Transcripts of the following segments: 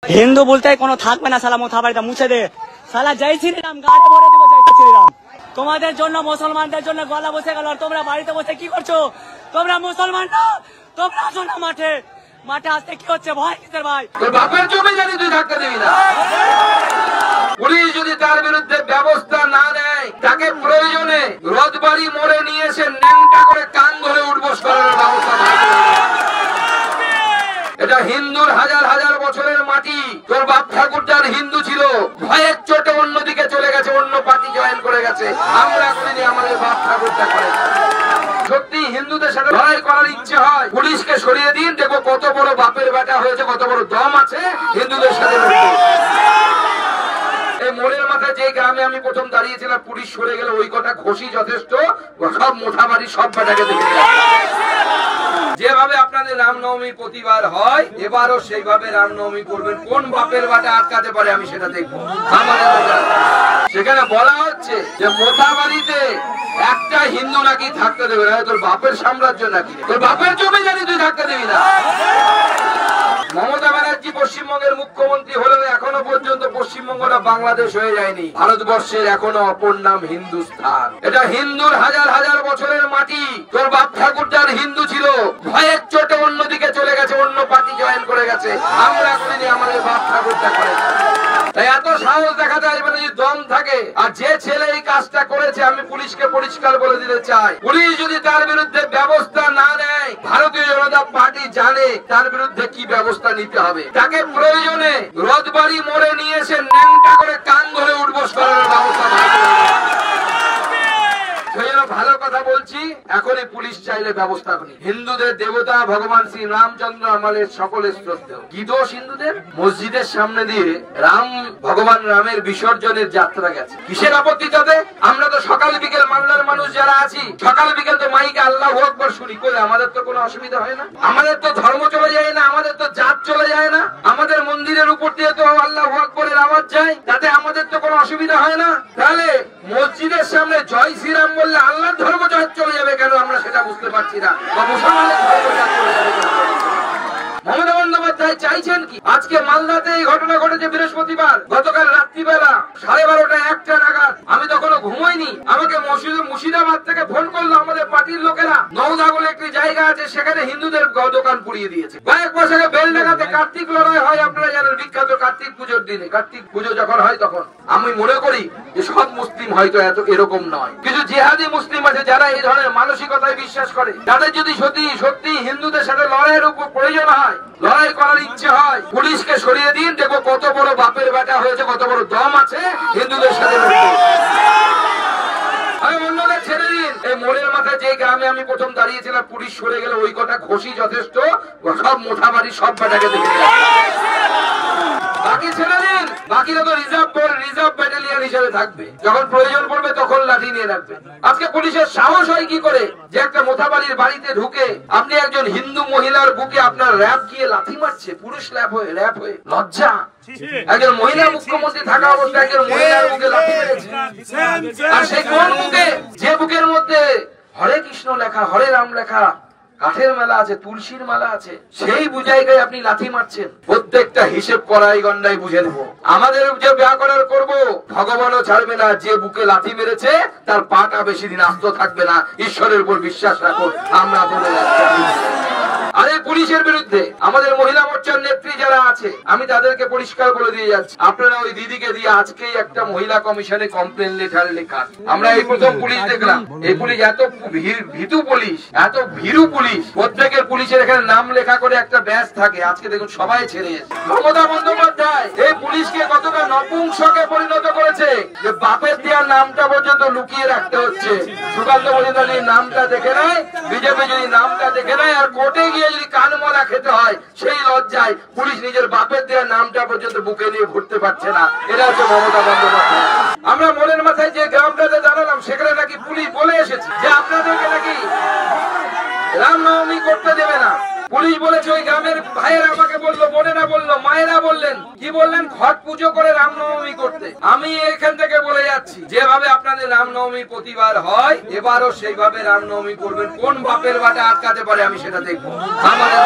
হিন্দু বলতে কোনো থাকবে না, সালা মোথা বাড়িটা মুছে দে, সালা জয় শ্রীরাম গাড়ে ভরে দেবো জয় শ্রীরাম। তোমাদের জন্য মুসলমানদের জন্য গলা বসে গেল, আর তোমরা বাড়িতে বসে কি করছো? তোমরা মুসলমান না, তোমরা আসো না মাঠে, মাঠে আসতে কি হচ্ছে? ভয় কিসের ভাই? তোর বাপের জমি জানি তুই ধাক্কা দিবি না। পুলিশ যদি তার বিরুদ্ধে ব্যবস্থা না নেয়, তাকে প্রয়োজনে রথবাড়ি মোড়ে নিয়ে এসে ন্যাংটা করে কান ধরে উঠবোস করার ব্যবস্থা। এটা হিন্দুর হাজার হাজার বছরের মাটি। তোর বাপ ঠাকুরদার হিন্দু ছিল, ভয়ের চোটে অন্যদিকে চলে গেছে, অন্য পার্টি জয়েন করে গেছে। আমরা করিনি, আমাদের বাপ ঠাকুরদা করে। সত্যি হিন্দুদের সাথে লড়াই করার ইচ্ছে হয়, পুলিশকে সরিয়ে দিন, দেখো কত বড় বাপের বেটা হয়েছে, কত বড় দম আছে হিন্দুদের সাথে। এই মোড়ের মাথায় যে গ্রামে আমি প্রথম দাঁড়িয়েছিলাম, পুলিশ সরে গেলে ওই কটা ঘষি যথেষ্ট, সব মোথাবাড়ি সব বেটাকে দেখে। যেভাবে আপনাদের রামনবমী প্রতিবার হয়, এবারও সেইভাবে রামনবমী করবেন। কোন বাপের বাটা আটকাতে পারে আমি সেটা দেখবো। আমাদের সেখানে বলা হচ্ছে যে মোথাবাড়িতে একটা হিন্দু নাকি থাকতে দেবে না। তোর বাপের সাম্রাজ্য নাকি? তোর বাপের জমি জানি তুই থাকতে দিবি না। মমতা ব্যানার্জি পশ্চিমবঙ্গের মুখ্যমন্ত্রী হলেও এখনো পর্যন্ত পশ্চিমবঙ্গটা বাংলাদেশ হয়ে যায়নি। ভারতবর্ষের এখনো অপর নাম হিন্দুস্থান। এটা হিন্দুর হাজার হাজার বছরের মাটি। তোর বাপ ঠাকুরদার হিন্দু ছিল, ভয়ের চোটে অন্যদিকে চলে গেছে, অন্য পার্টি জয়েন করে গেছে। আমরা করিনি, আমাদের বাপ ঠাকুরদা করে। তাই এত সাহস দেখাতে আসবে না, যদি দম থাকে। আর যে ছেলে এই কাজটা করেছে, আমি পুলিশকে পরিষ্কার বলে দিতে চাই, পুলিশ যদি তার বিরুদ্ধে ব্যবস্থা না নেয়, ভারতীয় জনতা পার্টি জানে তার বিরুদ্ধে কি ব্যবস্থা নিতে হবে। তাকে প্রয়োজনে রথবাড়ি মোড়ে নিয়ে এসে ন্যাংটা করে কান ধরে উঠবোস করার ব্যবস্থা। ভালো কথা বলছি, এখনই পুলিশ চাইলে ব্যবস্থা করি। হিন্দুদের দেবতা ভগবান শ্রী রামচন্দ্র আমাদের সকলের শ্রদ্ধেয়। কি দোষ হিন্দুদের? মসজিদের সামনে দিয়ে ভগবান রামের বিসর্জনের যাত্রা গেছে। কিসের আপত্তি তাতে? আমরা তো সকাল বিকেল মালদার মানুষ যারা আছি, সকাল বিকেল তো মাইকে আল্লাহু আকবার শুনি করে, আমাদের তো কোনো অসুবিধা হয় না। আমাদের তো ধর্ম চলে যায় না, আমাদের তো জাত চলে যায় না, আমাদের মন্দিরের উপর দিয়ে তো আল্লাহু আকবারের আওয়াজ যায়, তাতে আমাদের তো কোনো অসুবিধা হয় না। তাহলে মসজিদের সামনে জয় শ্রীরাম বললে আল্লাহর ধর্ম জয় চলে যাবে কেন? আমরা সেটা বুঝতে পারছি না। মুসলমানের ধর্ম জয় চলে যাবে কেন? মমতা বন্দ্যোপাধ্যায় চাইছেন কি? আজকে মালদাতে এই ঘটনা ঘটেছে বৃহস্পতিবার, গতকাল রাত্রিবেলা 12:30 1টা নাগাদ। আমি তখনও ঘুমোইনি। আমাকে মুর্শিদাবাদ থেকে ফোন করলো আমাদের পার্টির লোকেরা। নওদা বলে একটি জায়গা আছে, সেখানে হিন্দুদের দোকান পুড়িয়ে দিয়েছে। কয়েক বছরে বেলডাঙ্গাতে কার্তিক লড়াই হয়, আপনারা জানেন, বিখ্যাত কার্তিক পুজোর দিনে। কার্তিক পুজো যখন হয় তখন আমি মনে করি যে সব মুসলিম হয়তো এরকম নয়, কিছু জিহাদি মুসলিম আছে যারা এই ধরনের মানসিকতায় বিশ্বাস করে। তাদের যদি সত্যি হিন্দুদের সাথে লড়াইয়ের উপর প্রয়োজন হয়, লড়াই করার ইচ্ছে হয়, পুলিশকে সরিয়ে দিন, দেখো কত বড় বাপের বেটা হয়েছে, কত বড় দম আছে হিন্দুদের সাথে। অন্যদের ছেড়ে দিন। এই মোড়ের মাথায় যে গ্রামে আমি প্রথম দাঁড়িয়েছিলাম, পুলিশ সরে গেলে ওই কটা ঘষি যথেষ্ট, সব মোথাবাড়ি সব বেটাকে দেখে। বাকি ছেড়ে দিন, বাকিরা তো রিজার্ভ ব্যাটালিয়ন হিসেবে থাকবে, যখন প্রয়োজন পড়বে তখন লাঠি নিয়ে রাখবে। আজকে পুলিশের সাহস হয় কি করে যে একটা মোথাবাড়ির বাড়িতে ঢুকে আপনি একজন হিন্দু মহিলার বুকে আপনার র্যাপ গিয়ে লাথি মারছে, পুরুষ র্যাপ হয়ে লজ্জা। একজন মহিলা মুখ্যমন্ত্রী থাকা অবস্থায় একজন মহিলার বুকে লাথি মেরেছে। আর সেই কোন বুকে? যে বুকের মধ্যে হরে কৃষ্ণ লেখা, হরে রাম লেখা, কাঠের মালা আছে, তুলসীর মালা আছে, সেই জায়গায় আপনি লাথি মারছেন। প্রত্যেকটা হিসেব করাই গন্ডাই বুঝে নেবো। আমাদের যে ব্যা করার করবো, ভগবানও ছাড়বে না। যে বুকে লাথি মেরেছে তার পাটা বেশি দিন আস্ত থাকবে না। ঈশ্বরের উপর বিশ্বাস রাখুন। আমরা বলে যাচ্ছি। আর এই পুলিশের বিরুদ্ধে আমাদের মহিলা মোর্চার নেত্রী যারা আছে, আমি তাদেরকে পরিষ্কার বলে দিয়ে যাচ্ছি, আপনারা ওই দিদিকে দিয়ে আজকেই একটা মহিলা কমিশনে কমপ্লেন লেটার লেখা। আমরা এই প্রথম পুলিশ দেখলাম, এই পুলিশ এত ভীতু পুলিশ, এত ভীরু পুলিশ। প্রত্যেকের পুলিশের এখানে নাম লেখা করে একটা ব্যাজ থাকে। আজকে দেখুন সবাই ছেড়ে এসেছে। মমতা বন্দ্যোপাধ্যায় এই পুলিশকে কতটা নপুংসকে পরিণত করেছে যে বাপের দেওয়ার নামটা পর্যন্ত লুকিয়ে রাখতে হচ্ছে। সুকান্ত মজুমদারের নামটা দেখে নেয়, বিজেপি যদি নামটা দেখে নেয়, আর কোর্টে গিয়ে যদি কানমলা খেতে হয় সেই লজ্জায় পুলিশ নিজের বাপের দেওয়ার নামটা পর্যন্ত বুকে নিয়ে ঘুরতে পারছে না। এটা হচ্ছে মমতা বন্দ্যোপাধ্যায়। আমরা মোড়ের মাথায় যে গ্রামটাতে দাঁড়ালাম, সেখানে নাকি পুলিশ বলে এসেছে যে আপনাদেরকে নাকি রামনবমী করতে দেবে না। পুলিশ বলেছে ওই গ্রামের ভাইয়েরা আমাকে বললো, বোনেরা বললো, মায়েরা বললেন, কি বললেন, ঘট পুজো করে রামনবমী করতে। আমি এখান থেকে বলে যাচ্ছি, যেভাবে আপনাদের রামনবমী প্রতিবার হয় এবারও সেইভাবে রামনবমী করবেন। কোন বাপের বাটা আটকাতে পারে আমি সেটা দেখবো। আমাদের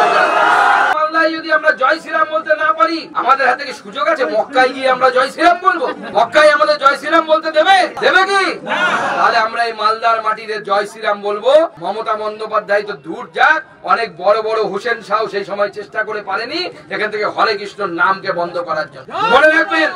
বাংলায় যদি আমরা জয় শ্রীরাম বলতে না পারি, আমাদের হাতে কি সুযোগ আছে মক্কায় গিয়ে আমরা জয় শ্রীরাম বলবো? মক্কায় আমাদের জয় শ্রীরাম বলতে দেবে কি? তাহলে আমরা এই মালদার মাটিতে জয় শ্রীরাম বলবো। মমতা বন্দ্যোপাধ্যায় তো দূর যাক, অনেক বড় বড় হোসেন শাহ সেই সময় চেষ্টা করে পারেনি এখান থেকে হরে কৃষ্ণর নামকে বন্ধ করার জন্য। মনে রাখবেন,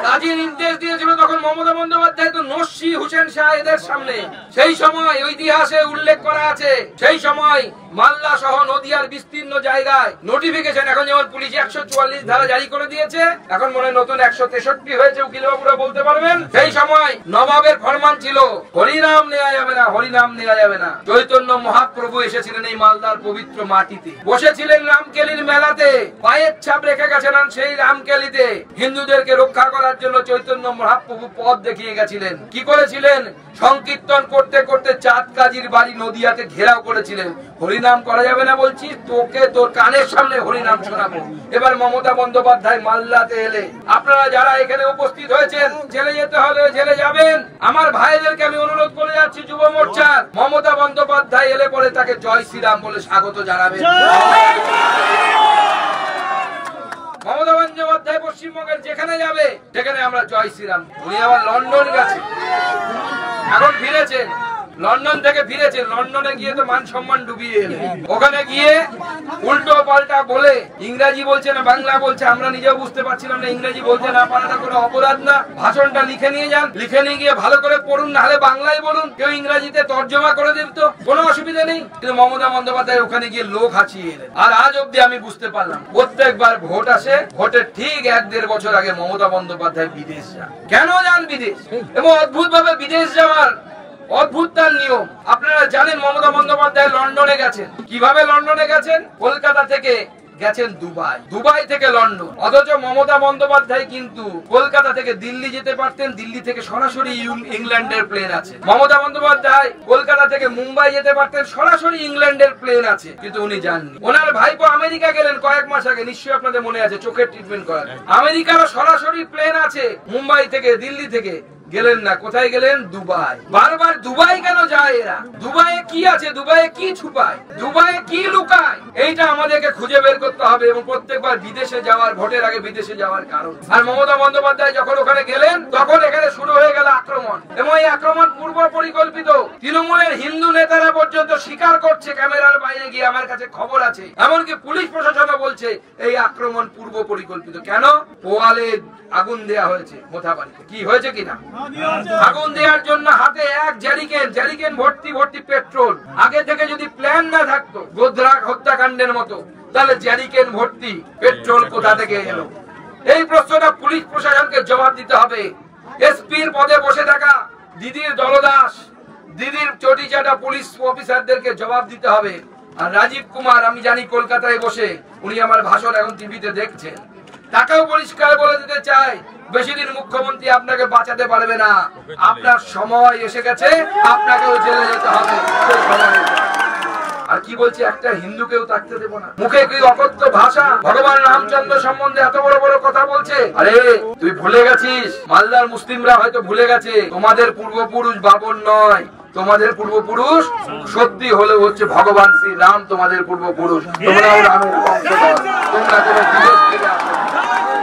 কাজী নির্দেশ দিয়েছিল তখন মমতা বন্দ্যোপাধ্যায় তো নস্যি হোসেন শাহ এদের সামনে। সেই সময় ইতিহাসে উল্লেখ করা আছে, সেই সময় মালদা সহ নদিয়ার বিস্তীর্ণ জায়গায় নোটিফিকেশন, এখন যেমন পুলিশ 144 ধারা জারি করে দিয়েছে, এখন মনে নতুন 163 হয়েছে, উকিলবাবুরা বলতে পারবেন। সেই সময় নবাবের ফরমান ছিল হরিনাম নেওয়া যাবে না, হরিনাম নেওয়া যাবে না। চৈতন্য মহাপ্রভু এসেছিলেন এই মালদার পবিত্র মাটিতে, বসেছিলেন রামকেলির মেলাতে, পায়ের ছাপ রেখে গেছেন সেই রামকেলিতে। হিন্দুদেরকে রক্ষা করার জন্য চৈতন্য মহাপ্রভু পথ দেখিয়ে গেছিলেন। কি করেছিলেন? সংকীর্তন করতে করতে চাঁদ কাজীর বাড়ি নদিয়াতে ঘেরাও করেছিলেন। হরিনাম করা যাবে না বলছিস, তোকে তোর কানের সামনে হরিনাম শোনাবো। এবার মমতা বন্দ্যোপাধ্যায় মালদাতে এলে, আপনারা যারা এখানে উপস্থিত হয়েছেন, জেলে যেতে হলে জেলে যাবেন। আমার ভাইদেরকে আমি অনুরোধ করে যাচ্ছি, যুব মোর্চার মমতা বন্দ্যোপাধ্যায় এলে পরে তাকে জয় শ্রীরাম বলে স্বাগত জানাবেন। মমতা বন্দ্যোপাধ্যায় পশ্চিমবঙ্গের যেখানে যাবে সেখানে আমরা জয় শ্রীরাম। উনি আবার লন্ডন গেছে, এখন ফিরেছেন, লন্ডন থেকে ফিরেছেন। লন্ডনে গিয়ে তো মান সম্মান ডুবিয়ে এলেন। ওখানে গিয়ে উল্টো পাল্টা বলে ইংরেজি বলছে না বাংলা বলছে, আমরা নিজেও বুঝতে পারছিলাম না। ইংরেজি বলতে না পারাটা কোনো অপরাধ না। ভাষণটা লিখে নিয়ে যান, লিখে নিয়ে গিয়ে ভালো করে পড়ুন, নাহলে বাংলায় বলুন, কেউ ইংরেজিতে তর্জমা করে দিত, কোনো অসুবিধা নেই। কিন্তু মমতা বন্দ্যোপাধ্যায় ওখানে গিয়ে লোক হাঁচিয়ে এলেন। আর আজ অব্দি আমি বুঝতে পারলাম, প্রত্যেকবার ভোট আসে, ভোটের ঠিক 1-1.5 বছর আগে মমতা বন্দ্যোপাধ্যায় বিদেশ যান। কেন যান বিদেশ? এবং অদ্ভুত ভাবে বিদেশ যাওয়ার অদ্ভুত তার নিয়ম। আপনারা জানেন মমতা বন্দ্যোপাধ্যায় লন্ডনে গেছেন। কিভাবে লন্ডনে গেছেন? কলকাতা থেকে গেছেন দুবাই, দুবাই থেকে লন্ডন। অথচ মমতা বন্দ্যোপাধ্যায় কিন্তু কলকাতা থেকে দিল্লি যেতে পারতেন, দিল্লি থেকে সরাসরি ইংল্যান্ডের প্লেন আছে। মমতা বন্দ্যোপাধ্যায় কলকাতা থেকে মুম্বাই যেতে পারতেন, সরাসরি ইংল্যান্ডের প্লেন আছে, কিন্তু উনি যাননি। ওনার ভাইপো আমেরিকা গেলেন কয়েক মাস আগে, নিশ্চয়ই আপনাদের মনে আছে, চোখের ট্রিটমেন্ট করার। আমেরিকারও সরাসরি প্লেন আছে, মুম্বাই থেকে দিল্লি থেকে গেলেন না। কোথায় গেলেন? দুবাই। বারবার দুবাই কেন যায় এরা? দুবাইয়ে কি আছে? দুবাইয়ে কি ছুপায়? দুবাইয়ে কি লুকায়? এইটা আমাদেরকে খুঁজে বের করতে হবে। এবং প্রত্যেকবার বিদেশে যাওয়ার, ভোটের আগে বিদেশে যাওয়ার কারণ। আর মমতা বন্দ্যোপাধ্যায় যখন ওখানে গেলেন, তখন এখানে শুরু হয়ে গেল আক্রমণ। এবং এই আক্রমণ পূর্ব পরিকল্পিত। তৃণমূলের হিন্দু নেতারা পর্যন্ত স্বীকার করছে ক্যামেরার বাইরে গিয়ে, আমার কাছে খবর আছে। এমনকি পুলিশ প্রশাসনও বলছে এই আক্রমণ পূর্ব পরিকল্পিত। কেন? পোয়ালে আগুন দেয়া হয়েছে মোথাবাড়িতে। কি হয়েছে কিনা? আগুন দেওয়ার জন্য হাতে এক জারিকেন ভর্তি ভর্তি পেট্রোল। আগে থেকে যদি প্ল্যান না থাকতো গোধরা হত্যাকাণ্ডের মতো, তাহলে জারিকেন ভর্তি পেট্রোল কোথা থেকে এলো? এই প্রশ্নটা পুলিশ প্রশাসনকে জবাব দিতে হবে। এসপির পদে বসে থাকা দিদির দলদাস, দিদির চটিচাটা পুলিশ অফিসারদেরকে জবাব দিতে হবে। আর রাজীব কুমার, আমি জানি কলকাতায় বসে উনি আমার ভাষণ এখন টিভিতে দেখছেন, তাকেও পরিষ্কার বলে দিতে চাই, বেশি দিন মুখ্যমন্ত্রী আপনাকে বাঁচাতে পারবে না। আপনার সময় এসে গেছে, আপনাকেও জেলে যেতে হবে। আর কি বলছে, একটা হিন্দুকেও থাকতে দেব না। মুখে কি অকথ্য ভাষা, ভগবান রামচন্দ্র সম্বন্ধে এত বড় বড় কথা বলছে। আরে তুই ভুলে গেছিস, মালদার মুসলিমরা হয়তো ভুলে গেছে, তোমাদের পূর্বপুরুষ বাবর নয়, তোমাদের পূর্বপুরুষ সত্যি হলে হচ্ছে ভগবান শ্রী রাম, তোমাদের পূর্বপুরুষ। তোমরাও রামের বংশধর, তোমরা কোনো বিদেশ থেকে আসো।